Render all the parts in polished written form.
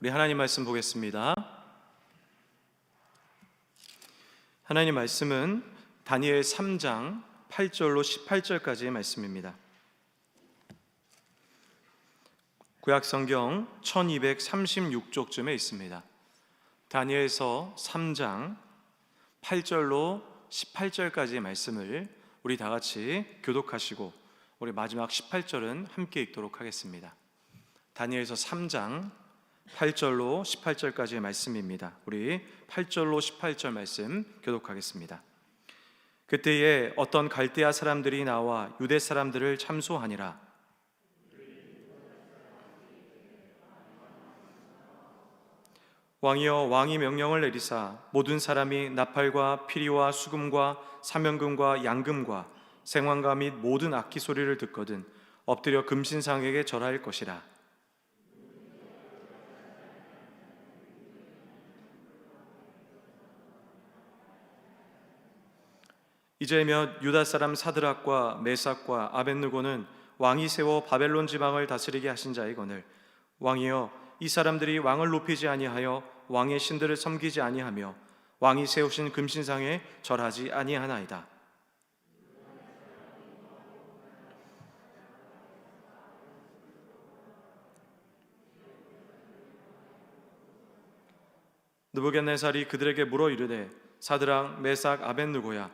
우리 하나님 말씀 보겠습니다. 하나님 말씀은 다니엘 3장 8절로 18절까지의 말씀입니다. 구약 성경 1236쪽쯤에 있습니다. 다니엘서 3장 8절로 18절까지의 말씀을 우리 다 같이 교독하시고 우리 마지막 18절은 함께 읽도록 하겠습니다. 다니엘서 3장 8절로 18절까지의 말씀입니다. 우리 8절로 18절 말씀 교독하겠습니다. 그때에 어떤 갈대아 사람들이 나와 유대 사람들을 참소하니라. 왕이여, 왕이 명령을 내리사 모든 사람이 나팔과 피리와 수금과 사면금과 양금과 생황과 및 모든 악기 소리를 듣거든 엎드려 금신상에게 절할 것이라. 이제며 유다 사람 사드락과 메삭과 아벳느고는 왕이 세워 바벨론 지방을 다스리게 하신 자이거늘 왕이여, 이 사람들이 왕을 높이지 아니하여 왕의 신들을 섬기지 아니하며 왕이 세우신 금신상에 절하지 아니하나이다. 느부갓네살이 그들에게 물어 이르되 사드락 메삭 아벳느고야,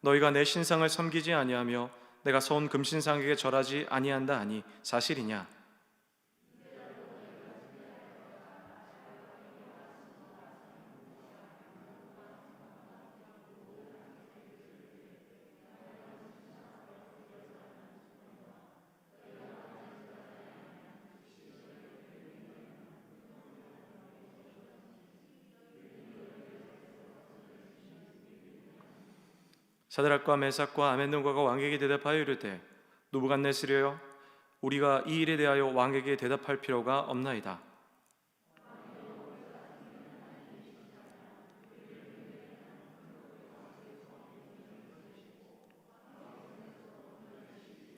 너희가 내 신상을 섬기지 아니하며 내가 세운 금신상에게 절하지 아니한다 하니 사실이냐? 사드락과 메삭과 아벳느고가 왕에게 대답하여 이르되 느부갓네살이여, 우리가 이 일에 대하여 왕에게 대답할 필요가 없나이다.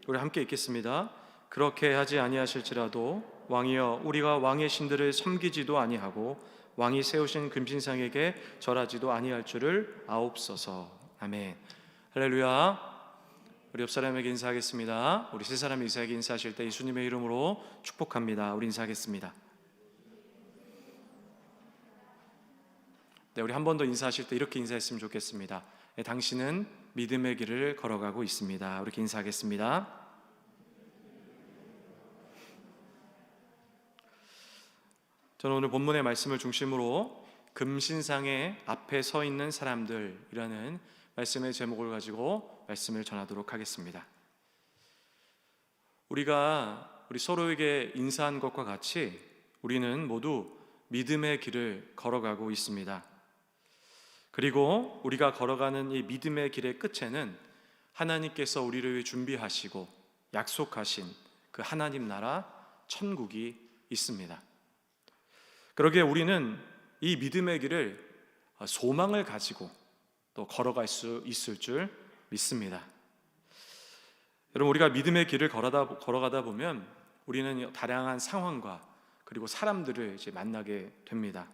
우리 함께 읽겠습니다. 그렇게 하지 아니하실지라도 왕이여, 우리가 왕의 신들을 섬기지도 아니하고 왕이 세우신 금신상에게 절하지도 아니할 줄을 아옵소서. 아멘. 할렐루야. 우리 옆 사람에게 인사하겠습니다. 우리 세 사람이 이사에게 인사하실 때 예수님의 이름으로 축복합니다. 우리 인사하겠습니다. 네, 우리 한 번 더 인사하실 때 이렇게 인사했으면 좋겠습니다. 네, 당신은 믿음의 길을 걸어가고 있습니다. 이렇게 인사하겠습니다. 저는 오늘 본문의 말씀을 중심으로 금신상의 앞에 서 있는 사람들이라는 말씀의 제목을 가지고 말씀을 전하도록 하겠습니다. 우리가 우리 서로에게 인사한 것과 같이 우리는 모두 믿음의 길을 걸어가고 있습니다. 그리고 우리가 걸어가는 이 믿음의 길의 끝에는 하나님께서 우리를 위해 준비하시고 약속하신 그 하나님 나라 천국이 있습니다. 그러기에 우리는 이 믿음의 길을 소망을 가지고 또 걸어갈 수 있을 줄 믿습니다. 여러분, 우리가 믿음의 길을 걸어가다 보면 우리는 다양한 상황과 그리고 사람들을 이제 만나게 됩니다.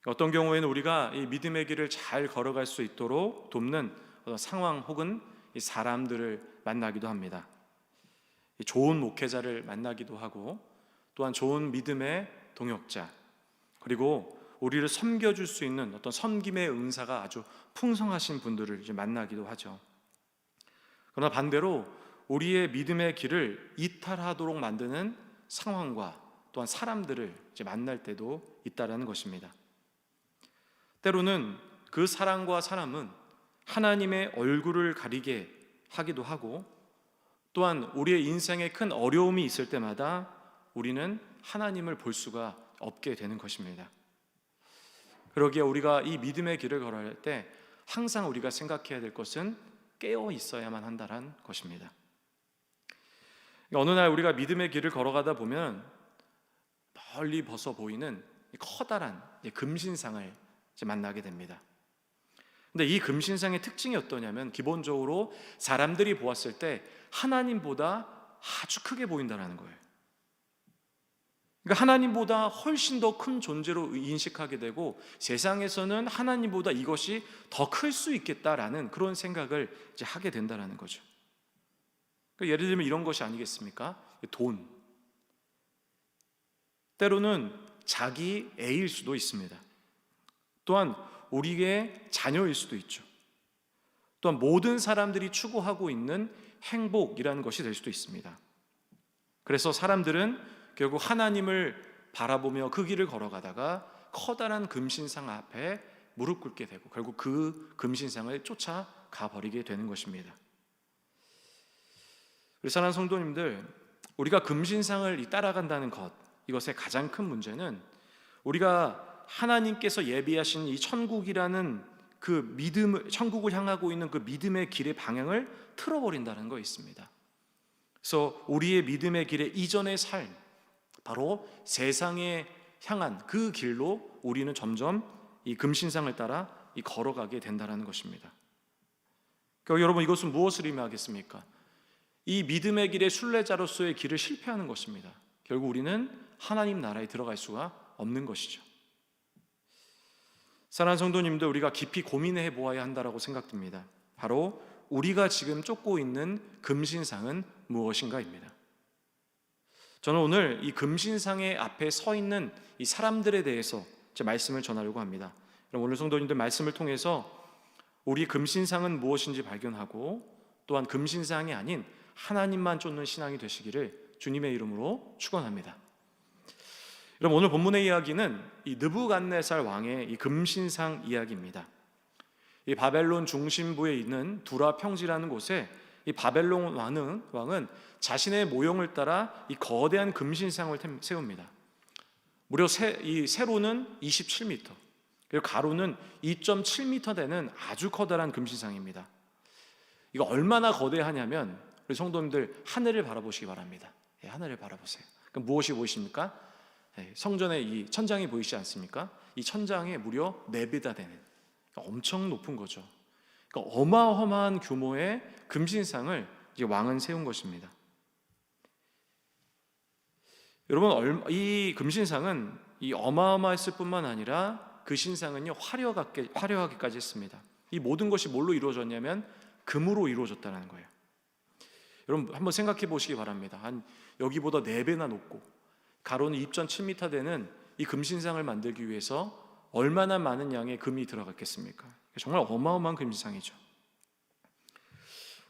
어떤 경우에는 우리가 이 믿음의 길을 잘 걸어갈 수 있도록 돕는 어떤 상황 혹은 이 사람들을 만나기도 합니다. 좋은 목회자를 만나기도 하고 또한 좋은 믿음의 동역자, 그리고 우리를 섬겨줄 수 있는 어떤 섬김의 은사가 아주 풍성하신 분들을 이제 만나기도 하죠. 그러나 반대로 우리의 믿음의 길을 이탈하도록 만드는 상황과 또한 사람들을 이제 만날 때도 있다라는 것입니다. 때로는 그 사람과 사람은 하나님의 얼굴을 가리게 하기도 하고 또한 우리의 인생에 큰 어려움이 있을 때마다 우리는 하나님을 볼 수가 없게 되는 것입니다. 그러기에 우리가 이 믿음의 길을 걸어갈 때 항상 우리가 생각해야 될 것은 깨어 있어야만 한다는 것입니다. 어느 날 우리가 믿음의 길을 걸어가다 보면 멀리 벗어 보이는 커다란 금신상을 만나게 됩니다. 근데 이 금신상의 특징이 어떠냐면 기본적으로 사람들이 보았을 때 하나님보다 아주 크게 보인다는 거예요. 그러니까 하나님보다 훨씬 더 큰 존재로 인식하게 되고 세상에서는 하나님보다 이것이 더 클 수 있겠다라는 그런 생각을 이제 하게 된다는 거죠. 그러니까 예를 들면 이런 것이 아니겠습니까? 돈. 때로는 자기 애일 수도 있습니다. 또한 우리의 자녀일 수도 있죠. 또한 모든 사람들이 추구하고 있는 행복이라는 것이 될 수도 있습니다. 그래서 사람들은 결국 하나님을 바라보며 그 길을 걸어가다가 커다란 금신상 앞에 무릎 꿇게 되고 결국 그 금신상을 쫓아가 버리게 되는 것입니다. 우리 사랑하는 성도님들, 우리가 금신상을 따라간다는 것, 이것의 가장 큰 문제는 우리가 하나님께서 예비하신 이 천국이라는 그 믿음을, 천국을 향하고 있는 그 믿음의 길의 방향을 틀어버린다는 거 있습니다. 그래서 우리의 믿음의 길의 이전의 삶, 바로 세상에 향한 그 길로 우리는 점점 이 금신상을 따라 걸어가게 된다는 것입니다. 그러니까 여러분, 이것은 무엇을 의미하겠습니까? 이 믿음의 길의 순례자로서의 길을 실패하는 것입니다. 결국 우리는 하나님 나라에 들어갈 수가 없는 것이죠. 사랑하는 성도님들, 우리가 깊이 고민해 보아야 한다고 생각됩니다. 바로 우리가 지금 쫓고 있는 금신상은 무엇인가입니다. 저는 오늘 이 금신상의 앞에 서 있는 이 사람들에 대해서 제 말씀을 전하려고 합니다. 그럼 오늘 성도님들 말씀을 통해서 우리 금신상은 무엇인지 발견하고 또한 금신상이 아닌 하나님만 쫓는 신앙이 되시기를 주님의 이름으로 축원합니다. 여러분, 오늘 본문의 이야기는 이 느부갓네살 왕의 이 금신상 이야기입니다. 이 바벨론 중심부에 있는 두라 평지라는 곳에 이 바벨론 왕은 자신의 모형을 따라 이 거대한 금신상을 세웁니다. 무려 이 세로는 27m, 그리고 가로는 2.7m 되는 아주 커다란 금신상입니다. 이거 얼마나 거대하냐면 우리 성도님들 하늘을 바라보시기 바랍니다. 하늘을 바라보세요. 그럼 무엇이 보이십니까? 성전의 이 천장이 보이지 않습니까? 이 천장에 무려 4배나 되는 엄청 높은 거죠. 그러니까 어마어마한 규모의 금신상을 이제 왕은 세운 것입니다. 여러분, 이 금신상은 이 어마어마했을 뿐만 아니라 그 신상은요 화려하게까지 했습니다. 이 모든 것이 뭘로 이루어졌냐면 금으로 이루어졌다는 거예요. 여러분, 한번 생각해 보시기 바랍니다. 한 여기보다 4배나 높고 가로는 2.7m 되는 이 금신상을 만들기 위해서 얼마나 많은 양의 금이 들어갔겠습니까? 정말 어마어마한 금신상이죠.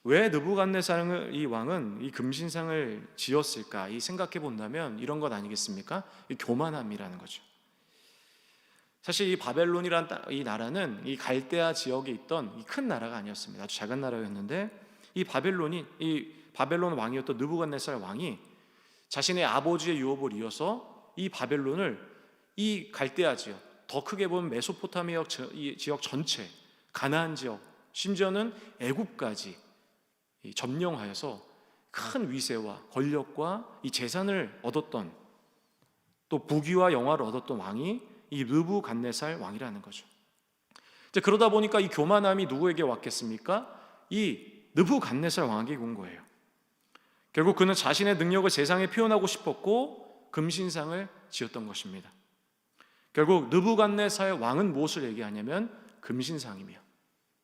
왜 느부갓네살 이 왕은 이 금신상을 지었을까? 이 생각해 본다면 이런 것 아니겠습니까? 이 교만함이라는 거죠. 사실 이 바벨론이란 이 나라는 이 갈대아 지역에 있던 이 큰 나라가 아니었습니다. 아주 작은 나라였는데 이 바벨론 왕이었던 느부갓네살 왕이 자신의 아버지의 유업을 이어서 이 바벨론을 이 갈대아 지역, 더 크게 보면 메소포타미아 지역 전체, 가나안 지역, 심지어는 애굽까지 점령하여서 큰 위세와 권력과 이 재산을 얻었던, 또 부귀와 영화를 얻었던 왕이 이 느부갓네살 왕이라는 거죠. 이제 그러다 보니까 이 교만함이 누구에게 왔겠습니까? 이 느부갓네살 왕에게 온 거예요. 결국 그는 자신의 능력을 세상에 표현하고 싶었고 금신상을 지었던 것입니다. 결국 느부갓네살 왕은 무엇을 얘기하냐면 금신상이며,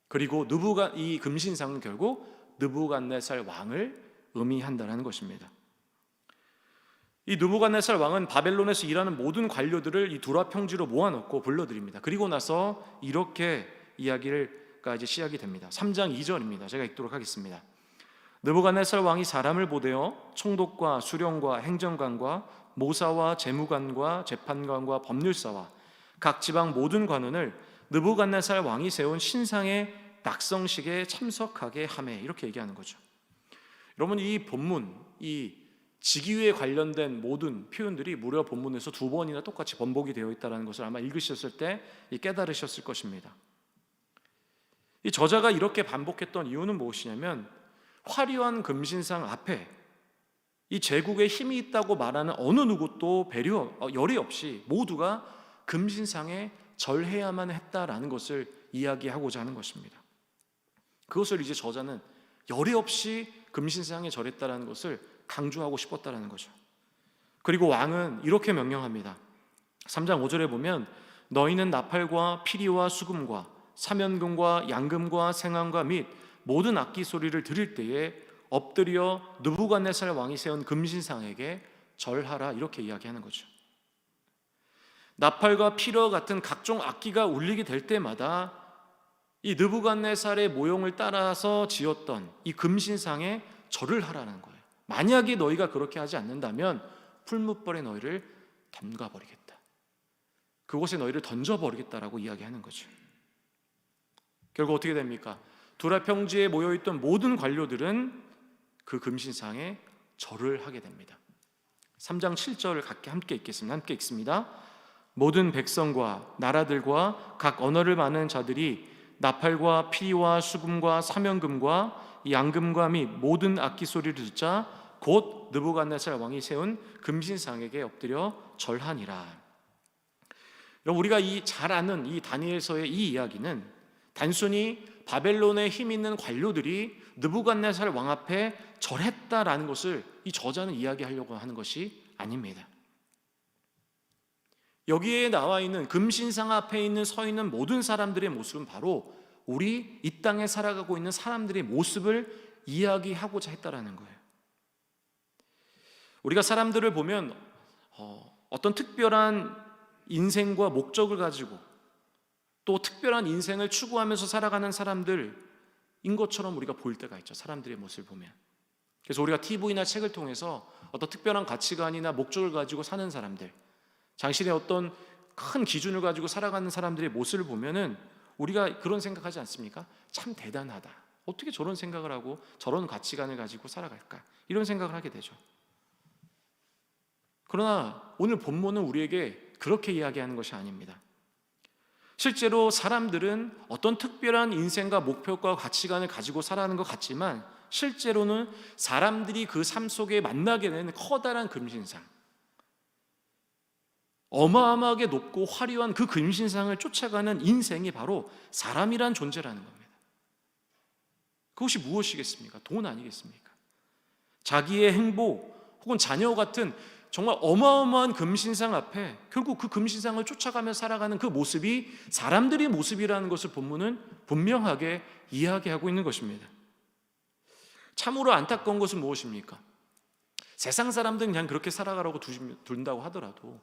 그리고 이 금신상은 결국 느부갓네살 왕을 의미한다는 것입니다. 이 느부갓네살 왕은 바벨론에서 일하는 모든 관료들을 이 두라 평지로 모아놓고 불러들입니다. 그리고 나서 이렇게 이야기가 이제 시작이 됩니다. 3장 2절입니다. 제가 읽도록 하겠습니다. 느부갓네살 왕이 사람을 보내어 총독과 수령과 행정관과 모사와 재무관과 재판관과 법률사와 각 지방 모든 관원을 느부갓네살 왕이 세운 신상의 낙성식에 참석하게 하매, 이렇게 얘기하는 거죠. 여러분, 이 본문, 이 직위에 관련된 모든 표현들이 무려 본문에서 2번이나 똑같이 번복이 되어 있다는 것을 아마 읽으셨을 때 깨달으셨을 것입니다. 이 저자가 이렇게 반복했던 이유는 무엇이냐면 화려한 금신상 앞에 이 제국에 힘이 있다고 말하는 어느 누구도 열의 없이 모두가 금신상에 절해야만 했다라는 것을 이야기하고자 하는 것입니다. 그것을 이제 저자는 열의 없이 금신상에 절했다라는 것을 강조하고 싶었다라는 거죠. 그리고 왕은 이렇게 명령합니다. 3장 5절에 보면 너희는 나팔과 피리와 수금과 사면금과 양금과 생황과 및 모든 악기 소리를 들을 때에 엎드려 느부갓네살 왕이 세운 금신상에게 절하라, 이렇게 이야기하는 거죠. 나팔과 피리와 같은 각종 악기가 울리게 될 때마다 이 느부갓네살의 모형을 따라서 지었던 이 금신상에 절을 하라는 거예요. 만약에 너희가 그렇게 하지 않는다면 풀무벌에 너희를 덤가버리겠다, 그곳에 너희를 던져버리겠다라고 이야기하는 거죠. 결국 어떻게 됩니까? 두라 평지에 모여있던 모든 관료들은 그 금신상에 절을 하게 됩니다. 3장 7절을 함께 읽습니다. 모든 백성과 나라들과 각 언어를 아는 자들이 나팔과 피리와 수금과 사면금과 양금과 및 모든 악기 소리를 듣자 곧 느부갓네살 왕이 세운 금신상에게 엎드려 절하니라. 여러분, 우리가 잘 아는 이 다니엘서의 이 이야기는 단순히 바벨론의 힘 있는 관료들이 느부갓네살 왕 앞에 절했다라는 것을 이 저자는 이야기하려고 하는 것이 아닙니다. 여기에 나와 있는 금신상 앞에 서 있는 모든 사람들의 모습은 바로 우리 이 땅에 살아가고 있는 사람들의 모습을 이야기하고자 했다라는 거예요. 우리가 사람들을 보면 어떤 특별한 인생과 목적을 가지고 또 특별한 인생을 추구하면서 살아가는 사람들인 것처럼 우리가 보일 때가 있죠. 사람들의 모습을 보면. 그래서 우리가 TV나 책을 통해서 어떤 특별한 가치관이나 목적을 가지고 사는 사람들, 자신의 어떤 큰 기준을 가지고 살아가는 사람들의 모습을 보면은 우리가 그런 생각하지 않습니까? 참 대단하다, 어떻게 저런 생각을 하고 저런 가치관을 가지고 살아갈까, 이런 생각을 하게 되죠. 그러나 오늘 본문은 우리에게 그렇게 이야기하는 것이 아닙니다. 실제로 사람들은 어떤 특별한 인생과 목표과 가치관을 가지고 살아가는 것 같지만 실제로는 사람들이 그 삶 속에 만나게 되는 커다란 금신상, 어마어마하게 높고 화려한 그 금신상을 쫓아가는 인생이 바로 사람이란 존재라는 겁니다. 그것이 무엇이겠습니까? 돈 아니겠습니까? 자기의 행복 혹은 자녀 같은 정말 어마어마한 금신상 앞에 결국 그 금신상을 쫓아가며 살아가는 그 모습이 사람들의 모습이라는 것을 본문은 분명하게 이야기하고 있는 것입니다. 참으로 안타까운 것은 무엇입니까? 세상 사람들은 그냥 그렇게 살아가라고 둔다고 하더라도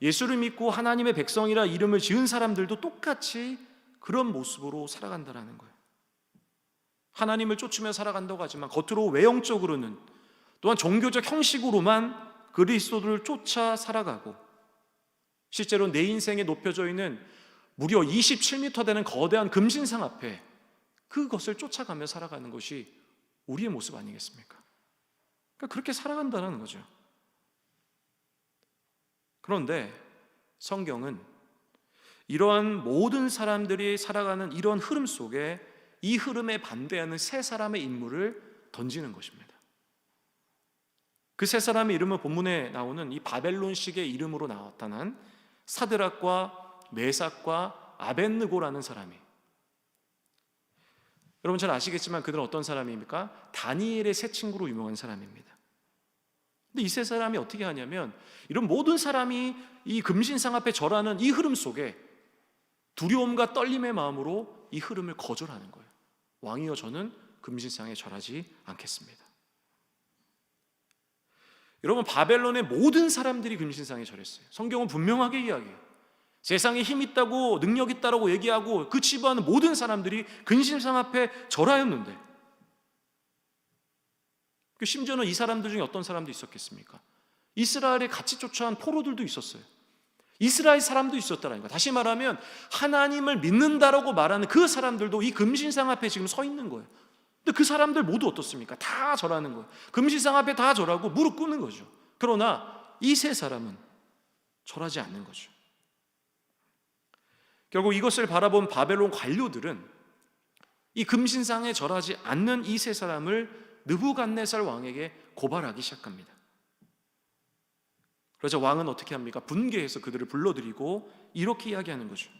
예수를 믿고 하나님의 백성이라 이름을 지은 사람들도 똑같이 그런 모습으로 살아간다는 거예요. 하나님을 쫓으며 살아간다고 하지만 겉으로 외형적으로는 또한 종교적 형식으로만 그리스도를 쫓아 살아가고 실제로 내 인생에 높여져 있는 무려 27m 되는 거대한 금신상 앞에 그것을 쫓아가며 살아가는 것이 우리의 모습 아니겠습니까? 그러니까 그렇게 살아간다는 거죠. 그런데 성경은 이러한 모든 사람들이 살아가는 이런 흐름 속에 이 흐름에 반대하는 세 사람의 인물을 던지는 것입니다. 그 세 사람의 이름은 본문에 나오는 이 바벨론식의 이름으로 나타난 사드락과 메삭과 아벳느고라는 사람이, 여러분 잘 아시겠지만 그들은 어떤 사람입니까? 다니엘의 세 친구로 유명한 사람입니다. 근데 이 세 사람이 어떻게 하냐면 이런 모든 사람이 이 금신상 앞에 절하는 이 흐름 속에 두려움과 떨림의 마음으로 이 흐름을 거절하는 거예요. 왕이여, 저는 금신상에 절하지 않겠습니다. 여러분, 바벨론의 모든 사람들이 금신상에 절했어요. 성경은 분명하게 이야기해요. 세상에 힘 있다고 능력 있다고 얘기하고 그 치부하는 모든 사람들이 금신상 앞에 절하였는데 심지어는 이 사람들 중에 어떤 사람도 있었겠습니까? 이스라엘에 같이 쫓아온 포로들도 있었어요. 이스라엘 사람도 있었다는 거예요. 다시 말하면 하나님을 믿는다라고 말하는 그 사람들도 이 금신상 앞에 지금 서 있는 거예요. 근데 그 사람들 모두 어떻습니까? 다 절하는 거예요. 금신상 앞에 다 절하고 무릎 꿇는 거죠. 그러나 이 세 사람은 절하지 않는 거죠. 결국 이것을 바라본 바벨론 관료들은 이 금신상에 절하지 않는 이 세 사람을 느부갓네살 왕에게 고발하기 시작합니다. 그래서 왕은 어떻게 합니까? 분개해서 그들을 불러들이고 이렇게 이야기하는 거죠.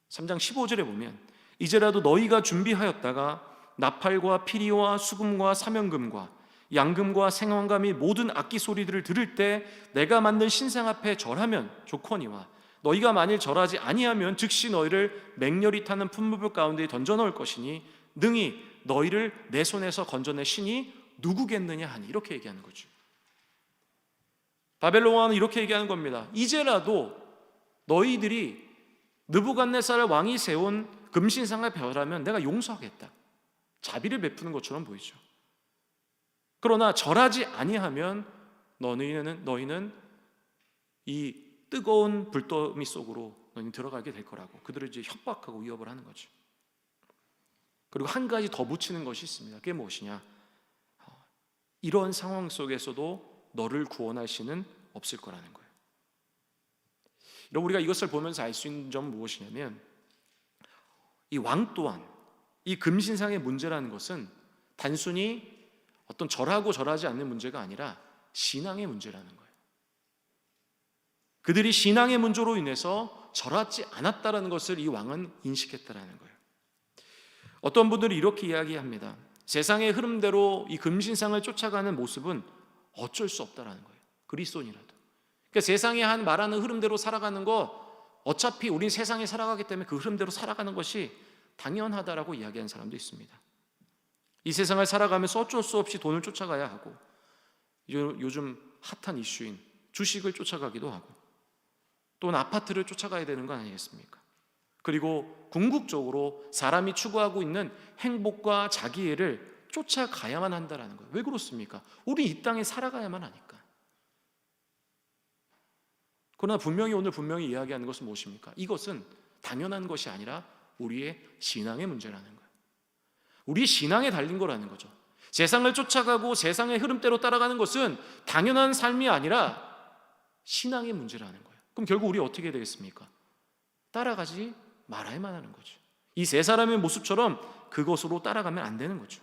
3장 15절에 보면 이제라도 너희가 준비하였다가 나팔과 피리와 수금과 사면금과 양금과 생황과 및 모든 악기 소리들을 들을 때 내가 만든 신상 앞에 절하면 좋거니와 너희가 만일 절하지 아니하면 즉시 너희를 맹렬히 타는 풀무불 가운데 던져 넣을 것이니 능히 너희를 내 손에서 건져낼 신이 누구겠느냐 하니, 이렇게 얘기하는 거죠. 바벨론 왕은 이렇게 얘기하는 겁니다. 이제라도 너희들이 느부갓네살 왕이 세운 금신상을 별하면 내가 용서하겠다. 자비를 베푸는 것처럼 보이죠. 그러나 절하지 아니하면 너희는 이 뜨거운 불더미 속으로 너희는 들어가게 될 거라고 그들을 이제 협박하고 위협을 하는 거죠. 그리고 한 가지 더 붙이는 것이 있습니다. 그게 무엇이냐? 이런 상황 속에서도 너를 구원할 신은 없을 거라는 거예요. 여러분, 우리가 이것을 보면서 알 수 있는 점은 무엇이냐면 이 왕 또한 이 금신상의 문제라는 것은 단순히 어떤 절하고 절하지 않는 문제가 아니라 신앙의 문제라는 거예요. 그들이 신앙의 문제로 인해서 절하지 않았다라는 것을 이 왕은 인식했다라는 거예요. 어떤 분들이 이렇게 이야기합니다. 세상의 흐름대로 이 금신상을 쫓아가는 모습은 어쩔 수 없다라는 거예요. 그리스도인이라도. 그러니까 세상의 한 말하는 흐름대로 살아가는 거, 어차피 우린 세상에 살아가기 때문에 그 흐름대로 살아가는 것이 당연하다라고 이야기하는 사람도 있습니다. 이 세상을 살아가면서 어쩔 수 없이 돈을 쫓아가야 하고, 요즘 핫한 이슈인 주식을 쫓아가기도 하고, 또는 아파트를 쫓아가야 되는 거 아니겠습니까? 그리고 궁극적으로 사람이 추구하고 있는 행복과 자기애를 쫓아가야만 한다는 거예요. 왜 그렇습니까? 우리 이 땅에 살아가야만 하니까. 그러나 오늘 분명히 이야기하는 것은 무엇입니까? 이것은 당연한 것이 아니라 우리의 신앙의 문제라는 거예요. 우리의 신앙에 달린 거라는 거죠. 세상을 쫓아가고 세상의 흐름대로 따라가는 것은 당연한 삶이 아니라 신앙의 문제라는 거예요. 그럼 결국 우리 어떻게 해야 되겠습니까? 따라가지 말아야만 하는 거죠. 이 세 사람의 모습처럼 그것으로 따라가면 안 되는 거죠.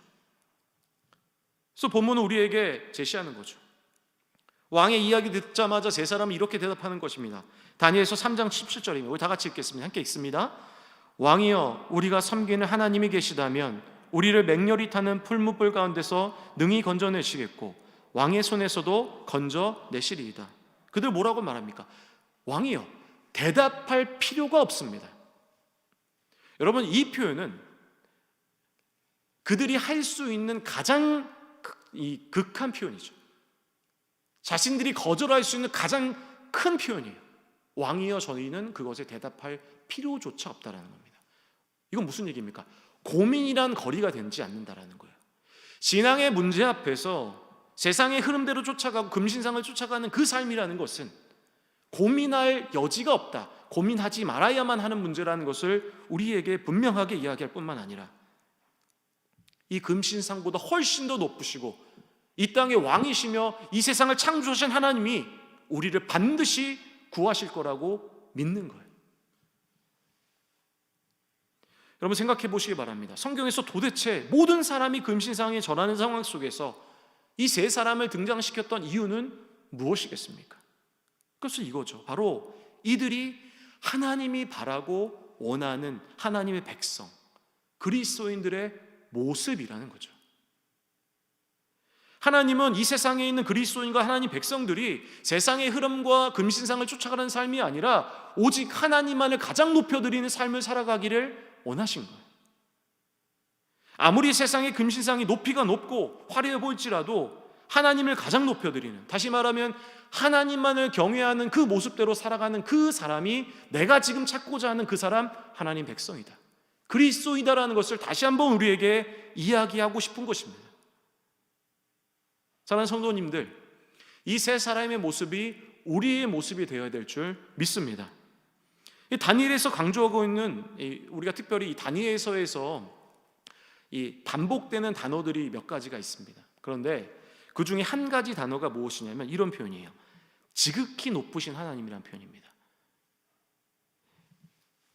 그래서 본문은 우리에게 제시하는 거죠. 왕의 이야기 듣자마자 세 사람은 이렇게 대답하는 것입니다. 다니엘서 3장 17절입니다. 우리 다 같이 읽겠습니다. 함께 읽습니다. 왕이여, 우리가 섬기는 하나님이 계시다면 우리를 맹렬히 타는 풀무불 가운데서 능히 건져내시겠고 왕의 손에서도 건져내시리이다. 그들 뭐라고 말합니까? 왕이여, 대답할 필요가 없습니다. 여러분, 이 표현은 그들이 할 수 있는 가장 극한 표현이죠. 자신들이 거절할 수 있는 가장 큰 표현이에요. 왕이여, 저희는 그것에 대답할 필요조차 없다라는 겁니다. 이건 무슨 얘기입니까? 고민이란 거리가 되지 않는다라는 거예요. 신앙의 문제 앞에서 세상의 흐름대로 쫓아가고 금신상을 쫓아가는 그 삶이라는 것은 고민할 여지가 없다, 고민하지 말아야만 하는 문제라는 것을 우리에게 분명하게 이야기할 뿐만 아니라 이 금신상보다 훨씬 더 높으시고 이 땅의 왕이시며 이 세상을 창조하신 하나님이 우리를 반드시 구하실 거라고 믿는 거예요. 여러분, 생각해 보시기 바랍니다. 성경에서 도대체 모든 사람이 금신상에 절하는 상황 속에서 이 세 사람을 등장시켰던 이유는 무엇이겠습니까? 그것은 이거죠. 바로 이들이 하나님이 바라고 원하는 하나님의 백성, 그리스도인들의 모습이라는 거죠. 하나님은 이 세상에 있는 그리스도인과 하나님 백성들이 세상의 흐름과 금신상을 쫓아가는 삶이 아니라 오직 하나님만을 가장 높여드리는 삶을 살아가기를 원하신 거예요. 아무리 세상의 금신상이 높이가 높고 화려해 보일지라도 하나님을 가장 높여드리는, 다시 말하면 하나님만을 경외하는 그 모습대로 살아가는 그 사람이 내가 지금 찾고자 하는 그 사람, 하나님 백성이다, 그리스도이다라는 것을 다시 한번 우리에게 이야기하고 싶은 것입니다. 사랑하는 성도님들, 이 세 사람의 모습이 우리의 모습이 되어야 될 줄 믿습니다. 이 다니엘에서 강조하고 있는, 우리가 특별히 이 다니엘서에서 이 반복되는 단어들이 몇 가지가 있습니다. 그런데 그 중에 한 가지 단어가 무엇이냐면 이런 표현이에요. 지극히 높으신 하나님이라는 표현입니다.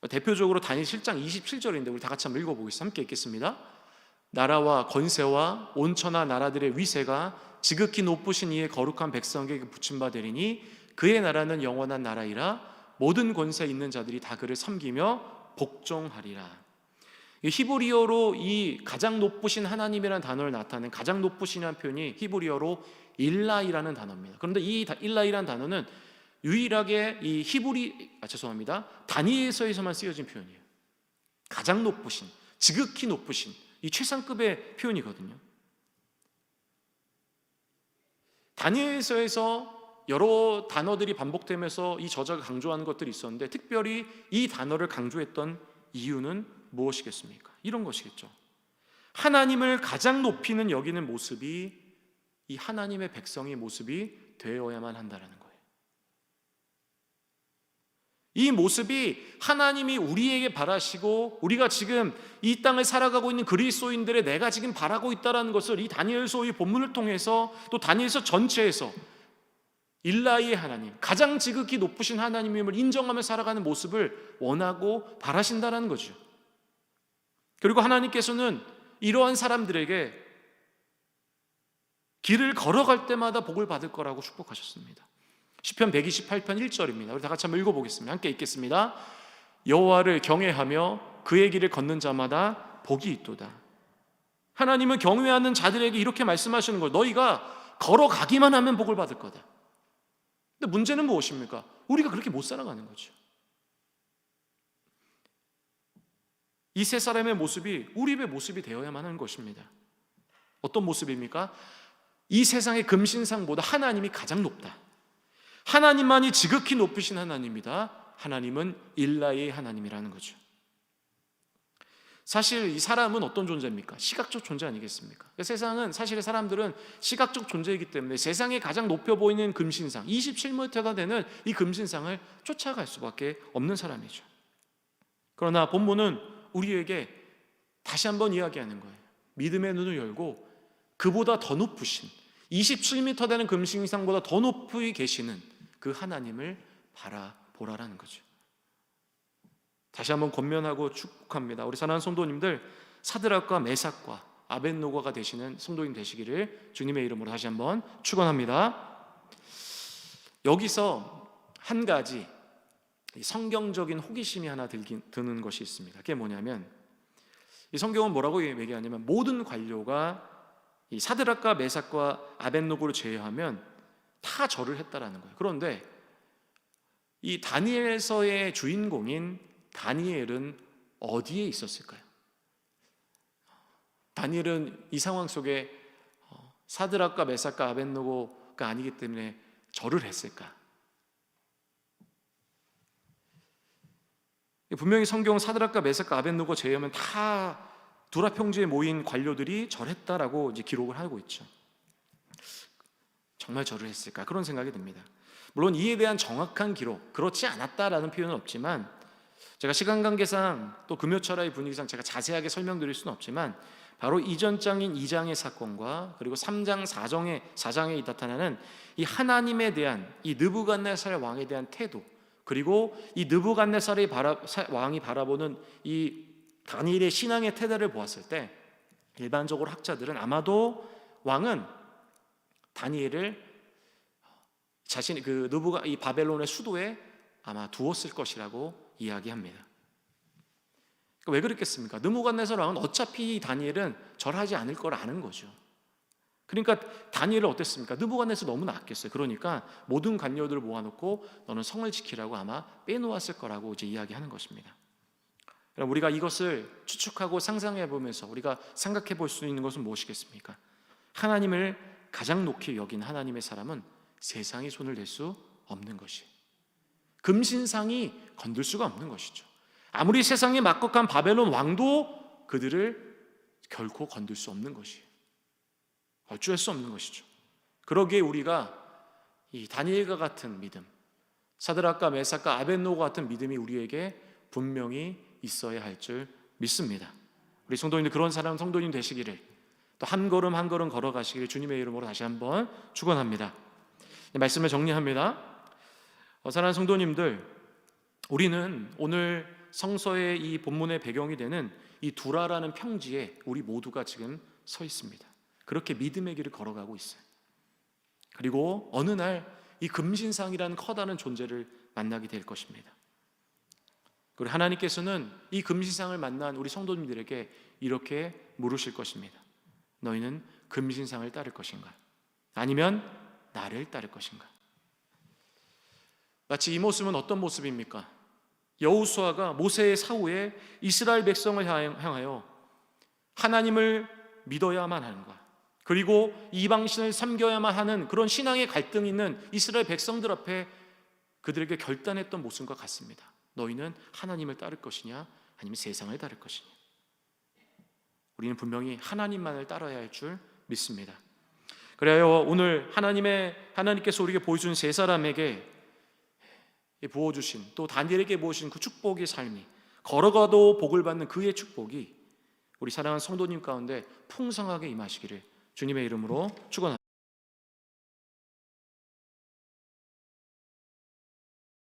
대표적으로 다니엘 7장 27절인데 우리 다 같이 한번 읽어보겠습니다. 함께 읽겠습니다. 나라와 권세와 온천하 나라들의 위세가 지극히 높으신 이의 거룩한 백성에게 붙임 바 되리니 그의 나라는 영원한 나라이라 모든 권세 있는 자들이 다 그를 섬기며 복종하리라. 히브리어로 이 가장 높으신 하나님이라는 단어를 나타낸 가장 높으신이라는 표현이 히브리어로 일라이라는 단어입니다. 그런데 이 일라이라는 단어는 유일하게 이 다니엘서에서만 쓰여진 표현이에요. 가장 높으신, 지극히 높으신, 이 최상급의 표현이거든요. 다니엘서에서 여러 단어들이 반복되면서 이 저자가 강조하는 것들이 있었는데, 특별히 이 단어를 강조했던 이유는 무엇이겠습니까? 이런 것이겠죠. 하나님을 가장 높이는 여기는 모습이 이 하나님의 백성의 모습이 되어야만 한다는 거예요. 이 모습이 하나님이 우리에게 바라시고 우리가 지금 이 땅을 살아가고 있는 그리스도인들의 내가 지금 바라고 있다는 것을 이 다니엘서의 본문을 통해서, 또 다니엘서 전체에서 일라이의 하나님, 가장 지극히 높으신 하나님임을 인정하며 살아가는 모습을 원하고 바라신다는 거죠. 그리고 하나님께서는 이러한 사람들에게 길을 걸어갈 때마다 복을 받을 거라고 축복하셨습니다. 시편 128편 1절입니다. 우리 다 같이 한번 읽어보겠습니다. 함께 읽겠습니다. 여호와를 경외하며 그의 길을 걷는 자마다 복이 있도다. 하나님은 경외하는 자들에게 이렇게 말씀하시는 거예요. 너희가 걸어가기만 하면 복을 받을 거다. 근데 문제는 무엇입니까? 우리가 그렇게 못 살아가는 거죠. 이 세 사람의 모습이 우리의 모습이 되어야만 하는 것입니다. 어떤 모습입니까? 이 세상의 금신상보다 하나님이 가장 높다. 하나님만이 지극히 높으신 하나님이다. 하나님은 일라의 하나님이라는 거죠. 사실 이 사람은 어떤 존재입니까? 시각적 존재 아니겠습니까? 세상은, 사실 사람들은 시각적 존재이기 때문에 세상에 가장 높여 보이는 금신상, 27m가 되는 이 금신상을 쫓아갈 수밖에 없는 사람이죠. 그러나 본문은 우리에게 다시 한번 이야기하는 거예요. 믿음의 눈을 열고 그보다 더 높으신, 27m 되는 금신상보다 더 높이 계시는 그 하나님을 바라보라라는 거죠. 다시 한번 권면하고 축복합니다. 우리 사랑하는 성도님들, 사드락과 메삭과 아벳노고가 되시는 성도님 되시기를 주님의 이름으로 다시 한번 축원합니다. 여기서 한 가지 성경적인 호기심이 하나 드는 것이 있습니다. 그게 뭐냐면, 이 성경은 뭐라고 얘기하냐면, 모든 관료가 이 사드락과 메삭과 아벳노고를 제외하면 다 절을 했다라는 거예요. 그런데 이 다니엘서의 주인공인 다니엘은 어디에 있었을까요? 다니엘은 이 상황 속에 사드락과 메삭과 아벳노고가 아니기 때문에 절을 했을까? 분명히 성경은 사드락과 메삭과 아벳노고 제외하면 다 두랍 형제에 모인 관료들이 절했다라고 이제 기록을 하고 있죠. 정말 절을 했을까? 그런 생각이 듭니다. 물론 이에 대한 정확한 기록, 그렇지 않았다라는 표현은 없지만, 제가 시간 관계상 또 금요철화의 분위기상 제가 자세하게 설명드릴 수는 없지만, 바로 이전 장인 2장의 사건과 그리고 3장 4장에 나타나는 이 하나님에 대한, 이 느부갓네살 왕에 대한 태도, 그리고 이 느부갓네살의 왕이 바라보는 이 다니엘의 신앙의 태도를 보았을 때, 일반적으로 학자들은 아마도 왕은 다니엘을 자신이 이 바벨론의 수도에 아마 두었을 것이라고 이야기합니다. 왜 그랬겠습니까? 느부갓네살 왕은 어차피 다니엘은 절하지 않을 걸 아는 거죠. 그러니까 다니엘은 어땠습니까? 느부갓네살 너무나 아꼈어요. 그러니까 모든 관료들을 모아놓고 너는 성을 지키라고 아마 빼놓았을 거라고 이제 이야기하는 것입니다. 그럼 우리가 이것을 추측하고 상상해 보면서 우리가 생각해 볼 수 있는 것은 무엇이겠습니까? 하나님을 가장 높이 여긴 하나님의 사람은 세상이 손을 댈 수 없는 것이, 금신상이 건들 수가 없는 것이죠. 아무리 세상에 막국한 바벨론 왕도 그들을 결코 건들 수 없는 것이에요. 어찌할 수 없는 것이죠. 그러기에 우리가 이 다니엘과 같은 믿음, 사드락과 메삭과 아벳노고 같은 믿음이 우리에게 분명히 있어야 할 줄 믿습니다. 우리 성도님들, 그런 사람 성도님 되시기를, 또 한 걸음 한 걸음 걸어가시기를 주님의 이름으로 다시 한번 축원합니다. 말씀을 정리합니다. 사랑하는 성도님들, 우리는 오늘 성서의 이 본문의 배경이 되는 이 두라라는 평지에 우리 모두가 지금 서 있습니다. 그렇게 믿음의 길을 걸어가고 있어요. 그리고 어느 날 이 금신상이라는 커다란 존재를 만나게 될 것입니다. 그리고 하나님께서는 이 금신상을 만난 우리 성도님들에게 이렇게 물으실 것입니다. 너희는 금신상을 따를 것인가? 아니면 나를 따를 것인가? 마치 이 모습은 어떤 모습입니까? 여호수아가 모세의 사후에 이스라엘 백성을 향하여 하나님을 믿어야만 하는 것, 그리고 이방신을 섬겨야만 하는 그런 신앙의 갈등이 있는 이스라엘 백성들 앞에 그들에게 결단했던 모습과 같습니다. 너희는 하나님을 따를 것이냐 아니면 세상을 따를 것이냐? 우리는 분명히 하나님만을 따라야 할 줄 믿습니다. 그래요, 오늘 하나님께서 우리에게 보여준 세 사람에게 부어주신, 또 다니엘에게 부어주신 그 축복의 삶이, 걸어가도 복을 받는 그의 축복이 우리 사랑하는 성도님 가운데 풍성하게 임하시기를 주님의 이름으로 축원합니다.